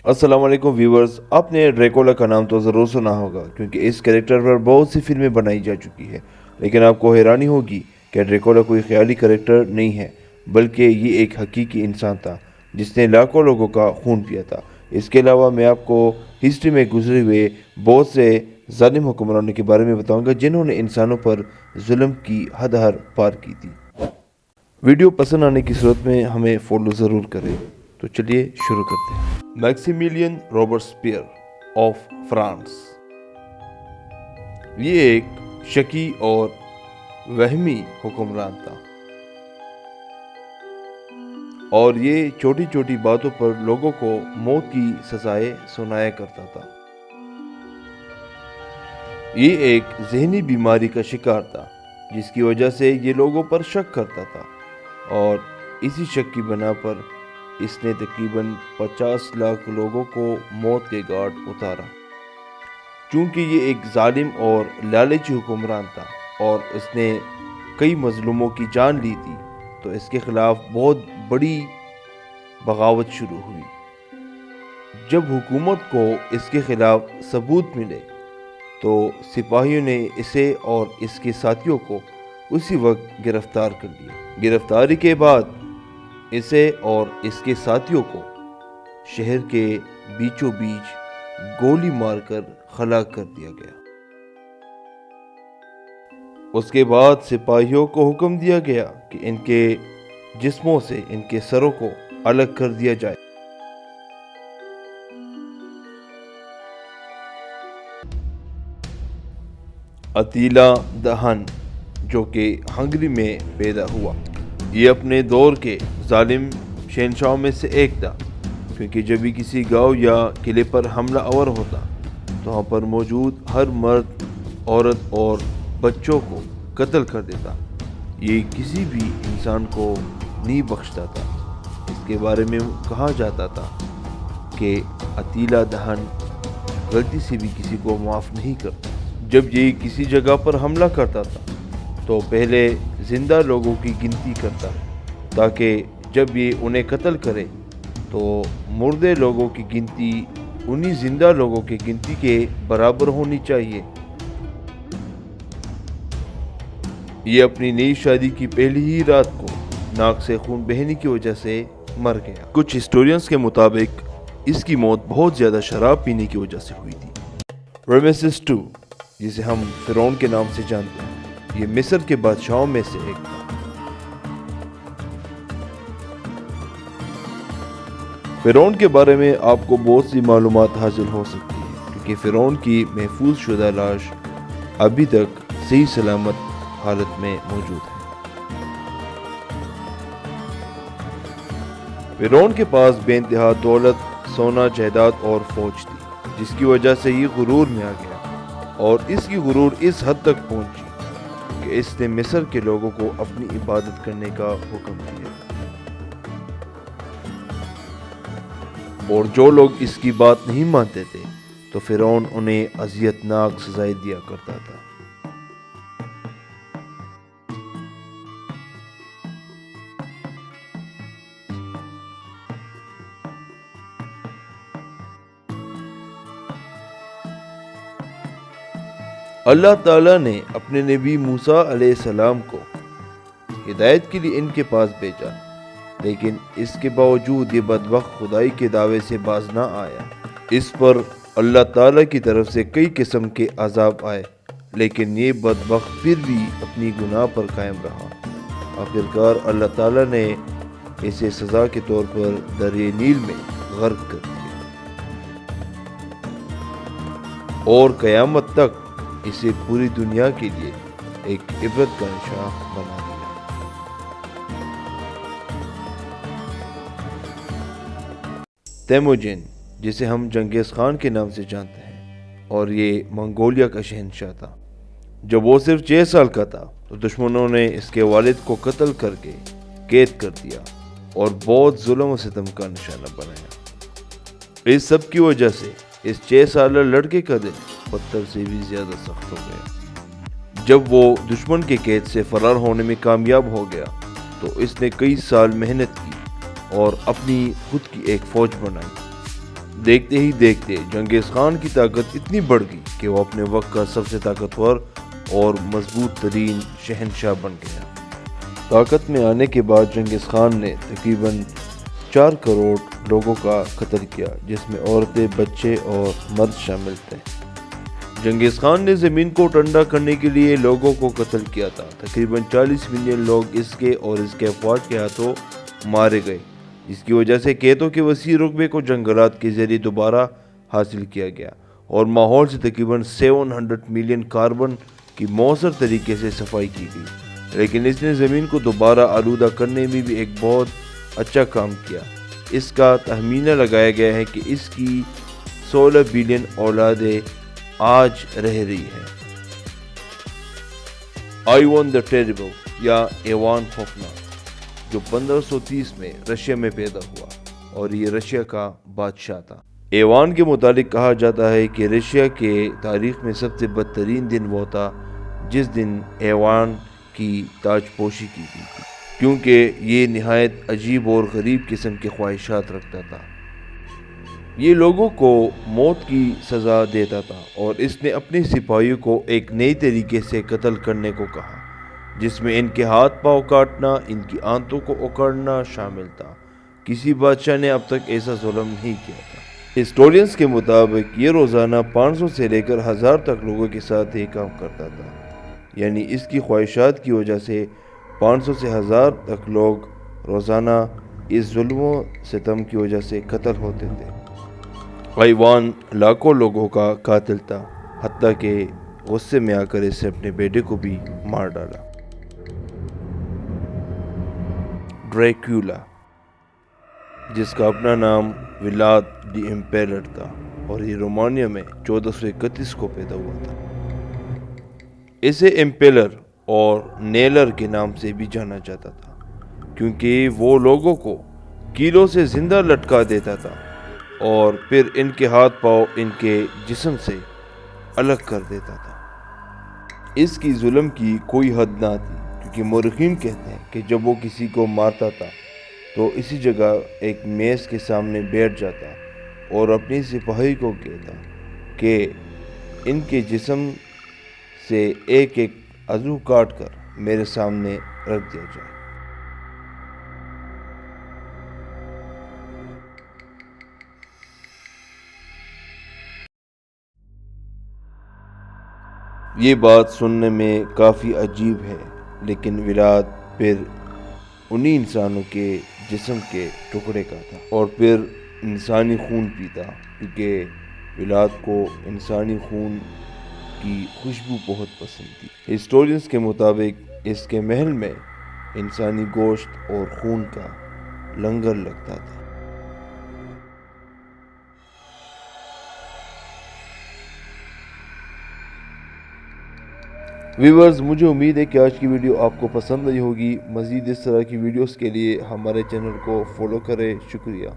السلام علیکم ویورز، آپ نے ڈریکولا کا نام تو ضرور سنا ہوگا کیونکہ اس کریکٹر پر بہت سی فلمیں بنائی جا چکی ہے، لیکن آپ کو حیرانی ہوگی کہ ڈریکولا کوئی خیالی کریکٹر نہیں ہے بلکہ یہ ایک حقیقی انسان تھا جس نے لاکھوں لوگوں کا خون پیا تھا۔ اس کے علاوہ میں آپ کو ہسٹری میں گزرے ہوئے بہت سے ظالم حکمرانوں کے بارے میں بتاؤں گا جنہوں نے انسانوں پر ظلم کی حد پار کی تھی۔ ویڈیو پسند آنے کی صورت میں ہمیں فالو ضرور کریں۔ تو چلیے شروع کرتے ہیں۔ میکسیمیلین روبسپیئر آف فرانس، یہ ایک شکی اور وہمی حکمران تھا اور یہ چھوٹی چھوٹی باتوں پر لوگوں کو موت کی سزائیں سنایا کرتا تھا۔ یہ ایک ذہنی بیماری کا شکار تھا جس کی وجہ سے یہ لوگوں پر شک کرتا تھا، اور اسی شک کی بنا پر اس نے تقریباً 50 لاکھ لوگوں کو موت کے گھاٹ اتارا۔ چونکہ یہ ایک ظالم اور لالچی حکمران تھا اور اس نے کئی مظلوموں کی جان لی تھی، تو اس کے خلاف بہت بڑی بغاوت شروع ہوئی۔ جب حکومت کو اس کے خلاف ثبوت ملے تو سپاہیوں نے اسے اور اس کے ساتھیوں کو اسی وقت گرفتار کر لیا۔ گرفتاری کے بعد اسے اور اس کے ساتھیوں کو شہر کے بیچوں بیچ گولی مار کر ہلاک کر دیا گیا۔ اس کے بعد سپاہیوں کو حکم دیا گیا کہ ان کے جسموں سے ان کے سروں کو الگ کر دیا جائے۔ اتیلا دی ہن، جو کہ ہنگری میں پیدا ہوا، یہ اپنے دور کے ظالم شہنشاہوں میں سے ایک تھا، کیونکہ جب بھی کسی گاؤں یا قلعے پر حملہ آور ہوتا تو وہاں پر موجود ہر مرد، عورت اور بچوں کو قتل کر دیتا۔ یہ کسی بھی انسان کو نہیں بخشتا تھا۔ اس کے بارے میں کہا جاتا تھا کہ اتیلا دی ہن غلطی سے بھی کسی کو معاف نہیں کرتا۔ جب یہ کسی جگہ پر حملہ کرتا تھا تو پہلے زندہ لوگوں کی گنتی کرتا، تاکہ جب یہ انہیں قتل کرے تو مردے لوگوں کی گنتی انہی زندہ لوگوں کی گنتی کے برابر ہونی چاہیے۔ یہ اپنی نئی شادی کی پہلی ہی رات کو ناک سے خون بہنے کی وجہ سے مر گیا۔ کچھ ہسٹورینز کے مطابق اس کی موت بہت زیادہ شراب پینے کی وجہ سے ہوئی تھی۔ رمیسس II، جسے ہم فرعون کے نام سے جانتے ہیں، یہ مصر کے بادشاہوں میں سے ایک تھا۔ فرعون کے بارے میں آپ کو بہت سی معلومات حاصل ہو سکتی ہیں، کیونکہ فرعون کی محفوظ شدہ لاش ابھی تک صحیح سلامت حالت میں موجود ہے۔ فرعون کے پاس بے انتہا دولت، سونا، جائیداد اور فوج تھی، جس کی وجہ سے یہ غرور میں آ گیا، اور اس کی غرور اس حد تک پہنچی کہ اس نے مصر کے لوگوں کو اپنی عبادت کرنے کا حکم دیا، اور جو لوگ اس کی بات نہیں مانتے تھے تو فرعون انہیں اذیت ناک سزائیں دیا کرتا تھا۔ اللہ تعالیٰ نے اپنے نبی موسیٰ علیہ السلام کو ہدایت کے لیے ان کے پاس بھیجا، لیکن اس کے باوجود یہ بدبخت خدائی کے دعوے سے باز نہ آیا۔ اس پر اللہ تعالیٰ کی طرف سے کئی قسم کے عذاب آئے، لیکن یہ بدبخت پھر بھی اپنی گناہ پر قائم رہا۔ آخرکار اللہ تعالیٰ نے اسے سزا کے طور پر دریا نیل میں غرق کر دیا، اور قیامت تک اسے پوری دنیا کے لیے ایک عبرت کا نشان بنا دیا۔ تیموجن، جسے ہم چنگیز خان کے نام سے جانتے ہیں، اور یہ منگولیا کا شہنشاہ تھا۔ جب وہ صرف 6 سال کا تھا تو دشمنوں نے اس کے والد کو قتل کر کے قید کر دیا اور بہت ظلم و ستم کا نشانہ بنایا۔ اس سب کی وجہ سے اس 6 سالہ لڑکے کا دل پتھر سے بھی زیادہ سخت ہو گیا۔ جب وہ دشمن کے قید سے فرار ہونے میں کامیاب ہو گیا تو اس نے کئی سال محنت کی اور اپنی خود کی ایک فوج بنائی۔ دیکھتے ہی دیکھتے چنگیز خان کی طاقت اتنی بڑھ گئی کہ وہ اپنے وقت کا سب سے طاقتور اور مضبوط ترین شہنشاہ بن گیا۔ طاقت میں آنے کے بعد چنگیز خان نے تقریباً 4 کروڑ لوگوں کا قتل کیا، جس میں عورتیں، بچے اور مرد شامل تھے۔ چنگیز خان نے زمین کو ٹھنڈا کرنے کے لیے لوگوں کو قتل کیا تھا۔ تقریباً 40 ملین لوگ اس کے اور اس کے افواج کے ہاتھوں مارے گئے، جس کی وجہ سے کھیتوں کے وسیع رقبے کو جنگلات کے ذریعے دوبارہ حاصل کیا گیا اور ماحول سے تقریباً 700 ملین کاربن کی مؤثر طریقے سے صفائی کی گئی۔ لیکن اس نے زمین کو دوبارہ آلودہ کرنے میں بھی ایک بہت اچھا کام کیا۔ اس کا تخمینہ لگایا گیا ہے کہ اس کی 16 بلین اولادیں آج رہ رہی ہیں۔ آئیوان دی ٹیریبل یا ایوان خوفناک، جو 1530 میں رشیا میں پیدا ہوا اور یہ رشیا کا بادشاہ تھا۔ ایوان کے متعلق کہا جاتا ہے کہ رشیا کے تاریخ میں سب سے بدترین دن وہ تھا جس دن ایوان کی تاج پوشی کی گئی تھی، کیونکہ یہ نہایت عجیب اور غریب قسم کے خواہشات رکھتا تھا۔ یہ لوگوں کو موت کی سزا دیتا تھا اور اس نے اپنے سپاہیوں کو ایک نئی طریقے سے قتل کرنے کو کہا، جس میں ان کے ہاتھ پاؤں کاٹنا، ان کی آنتوں کو اکھاڑنا شامل تھا۔ کسی بادشاہ نے اب تک ایسا ظلم نہیں کیا تھا۔ ہسٹورینز کے مطابق یہ روزانہ 500 سے لے کر 1000 تک لوگوں کے ساتھ یہ کام کرتا تھا، یعنی اس کی خواہشات کی وجہ سے 500 سے 1000 تک لوگ روزانہ اس ظلم و ستم کی وجہ سے قتل ہوتے تھے۔ ایوان لاکھوں لوگوں کا قاتل تھا، حتیٰ کہ غصے میں آ کر اس نے اپنے بیٹے کو بھی مار ڈالا۔ ڈریکولا، جس کا اپنا نام ولاد دی امپیرر تھا اور یہ رومانیہ میں 1431 کو پیدا ہوا تھا۔ اسے امپیلر اور نیلر کے نام سے بھی جانا جاتا تھا، کیونکہ وہ لوگوں کو کیلوں سے زندہ لٹکا دیتا تھا اور پھر ان کے ہاتھ پاؤں ان کے جسم سے الگ کر دیتا تھا۔ اس کی ظلم کی کوئی حد نہ تھی، کیونکہ مورخین کہتے ہیں کہ جب وہ کسی کو مارتا تھا تو اسی جگہ ایک میز کے سامنے بیٹھ جاتا اور اپنی سپاہی کو کہتا کہ ان کے جسم سے ایک ایک عضو کاٹ کر میرے سامنے رکھ دیا جائے۔ یہ بات سننے میں کافی عجیب ہے، لیکن ولاد پھر انہی انسانوں کے جسم کے ٹکڑے کا تھا اور پھر انسانی خون پیتا، کیونکہ ولاد کو انسانی خون کی خوشبو بہت پسند تھی۔ ہسٹورینز کے مطابق اس کے محل میں انسانی گوشت اور خون کا لنگر لگتا تھا۔ ویورز، مجھے امید ہے کہ آج کی ویڈیو آپ کو پسند آئی ہوگی۔ مزید اس طرح کی ویڈیوز کے لیے ہمارے چینل کو فالو کریں۔ شکریہ۔